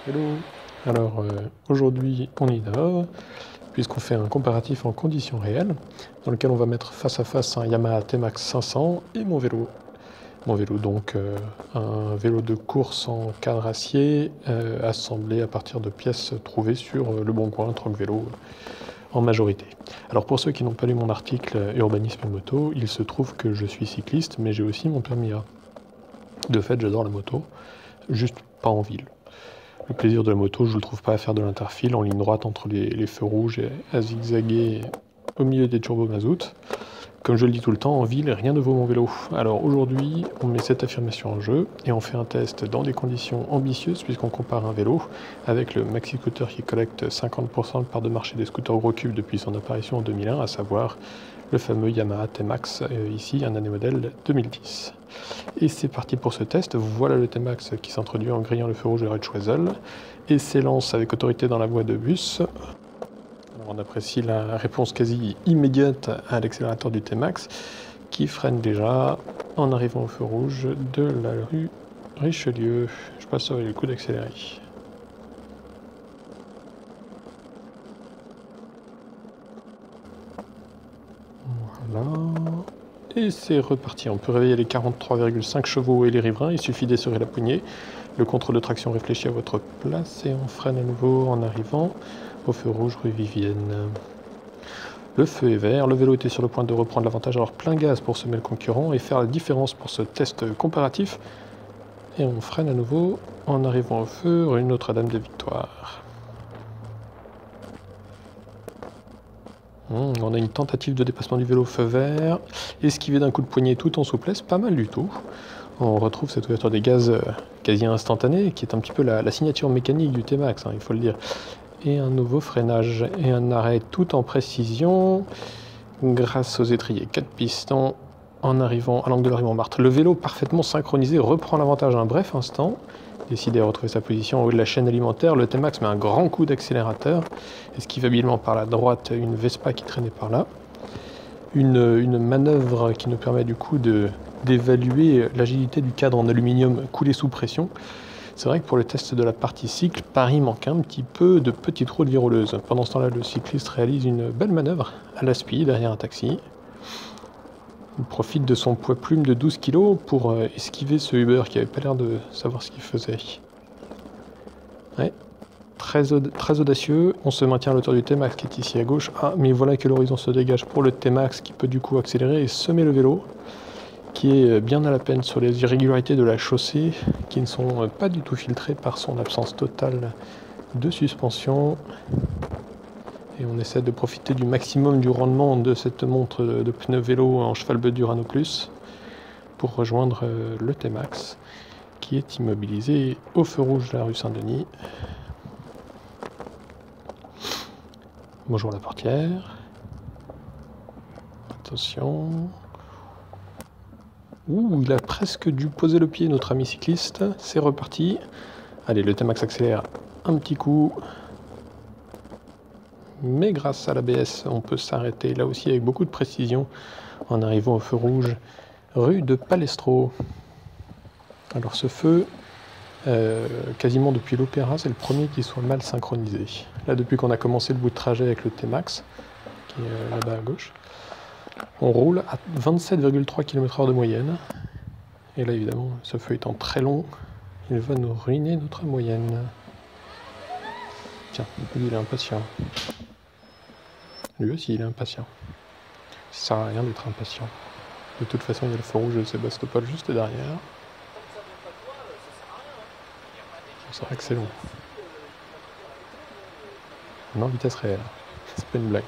Hello. Alors aujourd'hui on innove puisqu'on fait un comparatif en conditions réelles dans lequel on va mettre face à face un Yamaha T-Max 500 et mon vélo. Mon vélo donc un vélo de course en cadre acier assemblé à partir de pièces trouvées sur Le Bon Coin, Troc Vélo en majorité. Alors pour ceux qui n'ont pas lu mon article Urbanisme et moto, il se trouve que je suis cycliste mais j'ai aussi mon permis A. De fait j'adore la moto, juste pas en ville. Le plaisir de la moto, je ne le trouve pas à faire de l'interfile en ligne droite entre les feux rouges et à zigzaguer au milieu des turbos mazout. Comme je le dis tout le temps, en ville, rien ne vaut mon vélo. Alors aujourd'hui, on met cette affirmation en jeu et on fait un test dans des conditions ambitieuses puisqu'on compare un vélo avec le maxi scooter qui collecte 50% de part de marché des scooters gros cubes depuis son apparition en 2001, à savoir le fameux Yamaha T-Max, ici un année modèle 2010. Et c'est parti pour ce test. Voilà le T-Max qui s'introduit en grillant le feu rouge de Red Choiseul et s'élance avec autorité dans la voie de bus. Alors on apprécie la réponse quasi immédiate à l'accélérateur du T-Max qui freine déjà en arrivant au feu rouge de la rue Richelieu. Je passerai le coup d'accélérer. Voilà. Et c'est reparti, on peut réveiller les 43,5 chevaux et les riverains, il suffit d'essorer la poignée. Le contrôle de traction réfléchit à votre place et on freine à nouveau en arrivant au feu rouge rue Vivienne. Le feu est vert, le vélo était sur le point de reprendre l'avantage, alors plein gaz pour semer le concurrent et faire la différence pour ce test comparatif. Et on freine à nouveau en arrivant au feu rue Notre-Dame de Victoire. On a une tentative de dépassement du vélo feu vert, esquivé d'un coup de poignet tout en souplesse, pas mal du tout. On retrouve cette ouverture des gaz quasi instantanée, qui est un petit peu la signature mécanique du T-Max, il faut le dire. Et un nouveau freinage et un arrêt tout en précision, grâce aux étriers 4 pistons, en arrivant à l'angle de l'arrivée Montmartre. Le vélo parfaitement synchronisé reprend l'avantage un bref instant. Décidé à retrouver sa position en haut de la chaîne alimentaire, le T-Max met un grand coup d'accélérateur, esquive habilement par la droite une Vespa qui traînait par là. Une manœuvre qui nous permet du coup d'évaluer l'agilité du cadre en aluminium coulé sous pression. C'est vrai que pour le test de la partie cycle, Paris manque un petit peu de petites routes viroleuses. Pendant ce temps-là, le cycliste réalise une belle manœuvre à la speed derrière un taxi. Il profite de son poids plume de 12 kg pour esquiver ce Uber qui avait pas l'air de savoir ce qu'il faisait. Ouais, très audacieux. On se maintient à l'auteur du T-Max qui est ici à gauche. Ah, mais voilà que l'horizon se dégage pour le T-Max qui peut du coup accélérer et semer le vélo, qui est bien à la peine sur les irrégularités de la chaussée, qui ne sont pas du tout filtrées par son absence totale de suspension. Et on essaie de profiter du maximum du rendement de cette montre de pneus vélo en cheval bleu Durano Plus pour rejoindre le T-Max qui est immobilisé au feu rouge de la rue Saint-Denis. Bonjour la portière. Attention. Ouh, il a presque dû poser le pied, notre ami cycliste. C'est reparti. Allez, le T-Max accélère un petit coup. Mais grâce à l'ABS, on peut s'arrêter là aussi avec beaucoup de précision en arrivant au feu rouge rue de Palestro. Alors ce feu, quasiment depuis l'Opéra, c'est le premier qui soit mal synchronisé. Là, depuis qu'on a commencé le bout de trajet avec le T-Max, qui est là-bas à gauche, on roule à 27,3 km/h de moyenne. Et là, évidemment, ce feu étant très long, il va nous ruiner notre moyenne. Tiens, lui, il est impatient. Lui aussi, il est impatient. Ça sert à rien d'être impatient. De toute façon, il y a le feu rouge de Sébastopol juste derrière. C'est vrai que c'est long. Non, vitesse réelle. C'est pas une blague.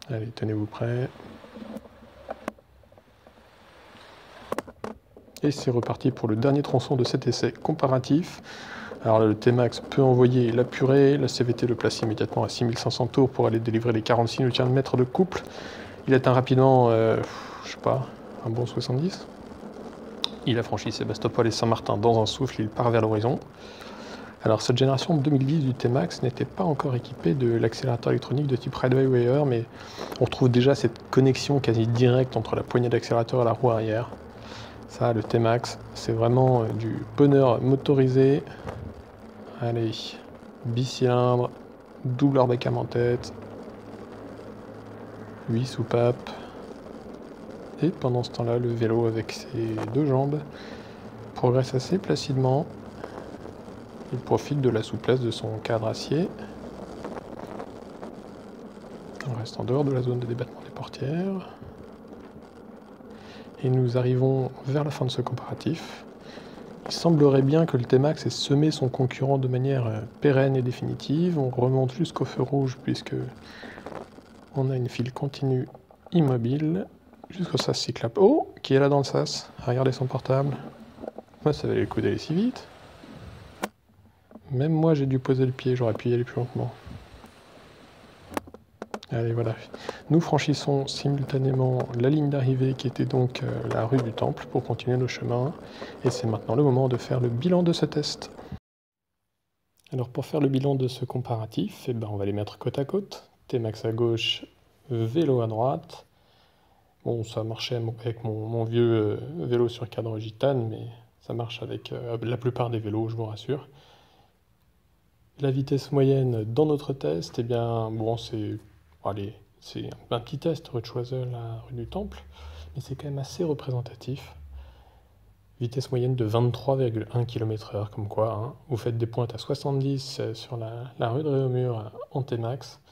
Allez, tenez-vous prêts. Et c'est reparti pour le dernier tronçon de cet essai comparatif. Alors là, le T-Max peut envoyer la purée, la CVT le place immédiatement à 6500 tours pour aller délivrer les 46 Nm de couple. Il atteint rapidement, je sais pas, un bon 70. Il a franchi Sébastopol et Saint-Martin dans un souffle, il part vers l'horizon. Alors cette génération de 2010 du T-Max n'était pas encore équipée de l'accélérateur électronique de type Radway, mais on retrouve déjà cette connexion quasi directe entre la poignée d'accélérateur et la roue arrière. Ça, le T-Max, c'est vraiment du bonheur motorisé. Allez, bicylindre, double hors-de-cam en tête, 8 soupapes. Et pendant ce temps-là, le vélo avec ses deux jambes progresse assez placidement. Il profite de la souplesse de son cadre acier. On reste en dehors de la zone de débattement des portières. Et nous arrivons vers la fin de ce comparatif. Il semblerait bien que le T-Max ait semé son concurrent de manière pérenne et définitive. On remonte jusqu'au feu rouge puisque on a une file continue immobile jusqu'au sas cyclable. Oh, qui est là dans le sas? Regardez son portable. Moi, ça valait le coup d'aller si vite. Même moi, j'ai dû poser le pied, j'aurais pu y aller plus lentement. Allez, voilà. Nous franchissons simultanément la ligne d'arrivée qui était donc la rue du Temple pour continuer nos chemins. Et c'est maintenant le moment de faire le bilan de ce test. Alors pour faire le bilan de ce comparatif, eh ben, on va les mettre côte à côte. T-Max à gauche, vélo à droite. Bon, ça marchait avec mon vieux vélo sur cadre gitane, mais ça marche avec la plupart des vélos, je vous rassure. La vitesse moyenne dans notre test, eh bien, bon, c'est un petit test, rue de Choiseul à rue du Temple, mais c'est quand même assez représentatif. Vitesse moyenne de 23,1 km/h, comme quoi, hein. Vous faites des pointes à 70 sur la rue de Réaumur en T-Max.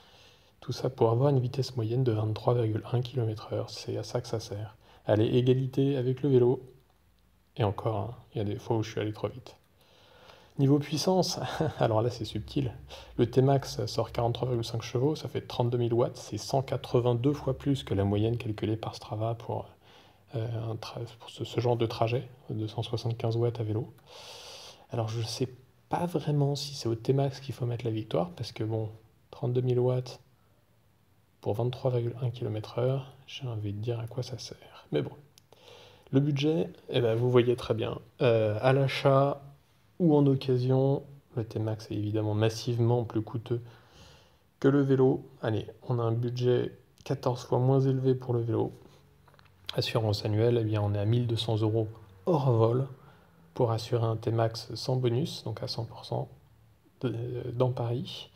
Tout ça pour avoir une vitesse moyenne de 23,1 km/h. C'est à ça que ça sert. Allez, égalité avec le vélo. Et encore, hein, il y a des fois où je suis allé trop vite. Niveau puissance, alors là c'est subtil. Le T-Max sort 43,5 chevaux, ça fait 32 000 watts. C'est 182 fois plus que la moyenne calculée par Strava pour ce genre de trajet, 275 watts à vélo. Alors je ne sais pas vraiment si c'est au T-Max qu'il faut mettre la victoire, parce que bon, 32 000 watts pour 23,1 km/h, j'ai envie de dire à quoi ça sert. Mais bon, le budget, eh ben, vous voyez très bien. À l'achat ou en occasion, le T-Max est évidemment massivement plus coûteux que le vélo. Allez, on a un budget 14 fois moins élevé pour le vélo. Assurance annuelle, eh bien, on est à 1 200 € hors vol pour assurer un T-Max sans bonus, donc à 100% dans Paris.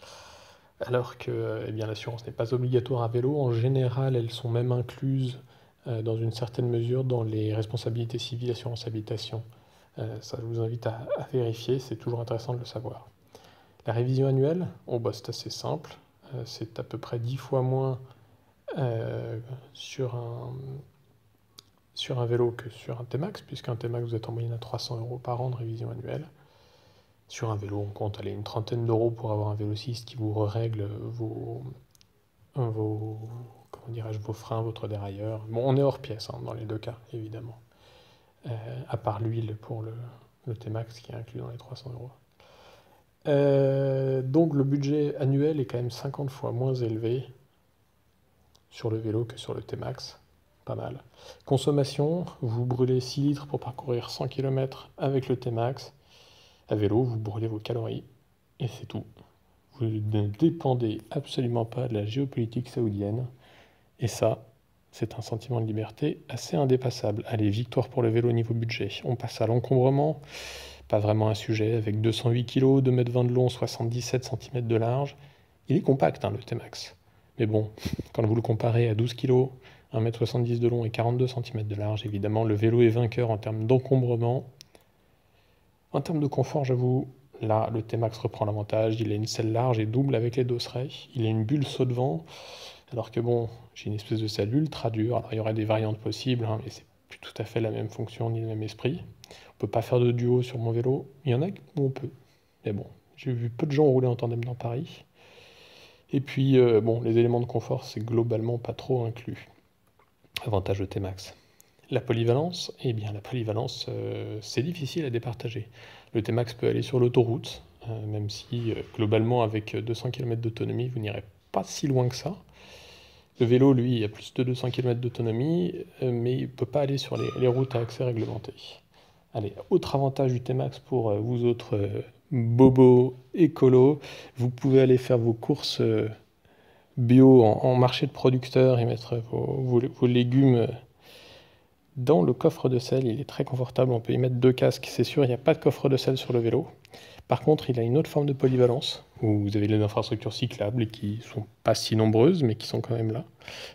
Alors que eh bien, l'assurance n'est pas obligatoire à vélo. En général, elles sont même incluses dans une certaine mesure dans les responsabilités civiles, assurance habitation. Ça, je vous invite à vérifier, c'est toujours intéressant de le savoir. La révision annuelle, oh, bah, c'est assez simple. C'est à peu près 10 fois moins sur un vélo que sur un T-Max, puisqu'un T-Max, vous êtes en moyenne à 300 € par an de révision annuelle. Sur un vélo, on compte aller une trentaine d'euros pour avoir un vélociste qui vous règle vos freins, votre dérailleur. Bon, on est hors pièce hein, dans les deux cas, évidemment. À part l'huile pour le T-Max qui est inclus dans les 300 €. Donc le budget annuel est quand même 50 fois moins élevé sur le vélo que sur le T-Max. Pas mal. Consommation, vous brûlez 6 litres pour parcourir 100 km avec le T-Max. À vélo, vous brûlez vos calories et c'est tout. Vous ne dépendez absolument pas de la géopolitique saoudienne. Et ça, c'est un sentiment de liberté assez indépassable. Allez, victoire pour le vélo niveau budget. On passe à l'encombrement. Pas vraiment un sujet, avec 208 kg, 2,20 m de long, 77 cm de large. Il est compact, hein, le T-Max. Mais bon, quand vous le comparez à 12 kg, 1,70 m de long et 42 cm de large, évidemment, le vélo est vainqueur en termes d'encombrement. En termes de confort, j'avoue, là, le T-Max reprend l'avantage. Il a une selle large et double avec les dossrets. Il a une bulle saut de vent. Alors que bon, j'ai une espèce de selle ultra dure. Alors il y aurait des variantes possibles, hein, mais c'est plus tout à fait la même fonction ni le même esprit. On peut pas faire de duo sur mon vélo. Il y en a où on peut. Mais bon, j'ai vu peu de gens rouler en tandem dans Paris. Et puis, bon, les éléments de confort, c'est globalement pas trop inclus. Avantage de T-Max. La polyvalence, eh bien la polyvalence, c'est difficile à départager. Le T-Max peut aller sur l'autoroute, même si globalement avec 200 km d'autonomie, vous n'irez pas si loin que ça. Le vélo, lui, a plus de 200 km d'autonomie, mais il ne peut pas aller sur les routes à accès réglementé. Allez, autre avantage du T-Max pour vous autres bobos écolos, vous pouvez aller faire vos courses bio en marché de producteurs et mettre vos légumes Dans le coffre de selle, il est très confortable, on peut y mettre 2 casques, c'est sûr, il n'y a pas de coffre de selle sur le vélo. Par contre, il a une autre forme de polyvalence, où vous avez les infrastructures cyclables, et qui sont pas si nombreuses, mais qui sont quand même là.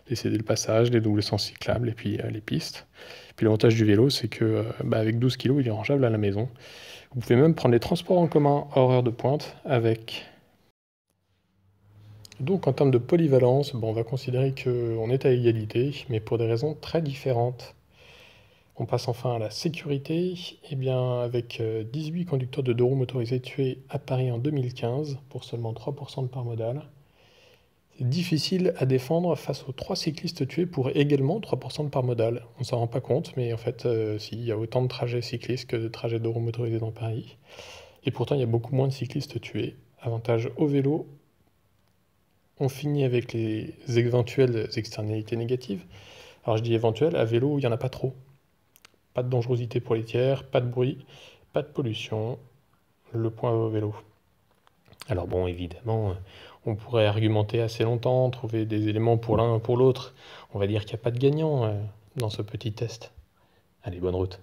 Les céder le passage, les doubles sens cyclables, et puis les pistes. Puis l'avantage du vélo, c'est que avec 12 kg, il est rangeable à la maison. Vous pouvez même prendre les transports en commun hors heure de pointe avec. Donc en termes de polyvalence, on va considérer qu'on est à égalité, mais pour des raisons très différentes. On passe enfin à la sécurité. Eh bien, avec 18 conducteurs de 2 roues motorisés tués à Paris en 2015, pour seulement 3% de part modale, c'est difficile à défendre face aux 3 cyclistes tués pour également 3% de part modale. On ne s'en rend pas compte, mais en fait, il y a autant de trajets cyclistes que de trajets de 2 roues motorisés dans Paris. Et pourtant, il y a beaucoup moins de cyclistes tués. Avantage au vélo. On finit avec les éventuelles externalités négatives. Alors je dis éventuelles, à vélo, il n'y en a pas trop. Pas de dangerosité pour les tiers, pas de bruit, pas de pollution. Le point au vélo. Alors bon, évidemment, on pourrait argumenter assez longtemps, trouver des éléments pour l'un, pour l'autre. On va dire qu'il n'y a pas de gagnant dans ce petit test. Allez, bonne route.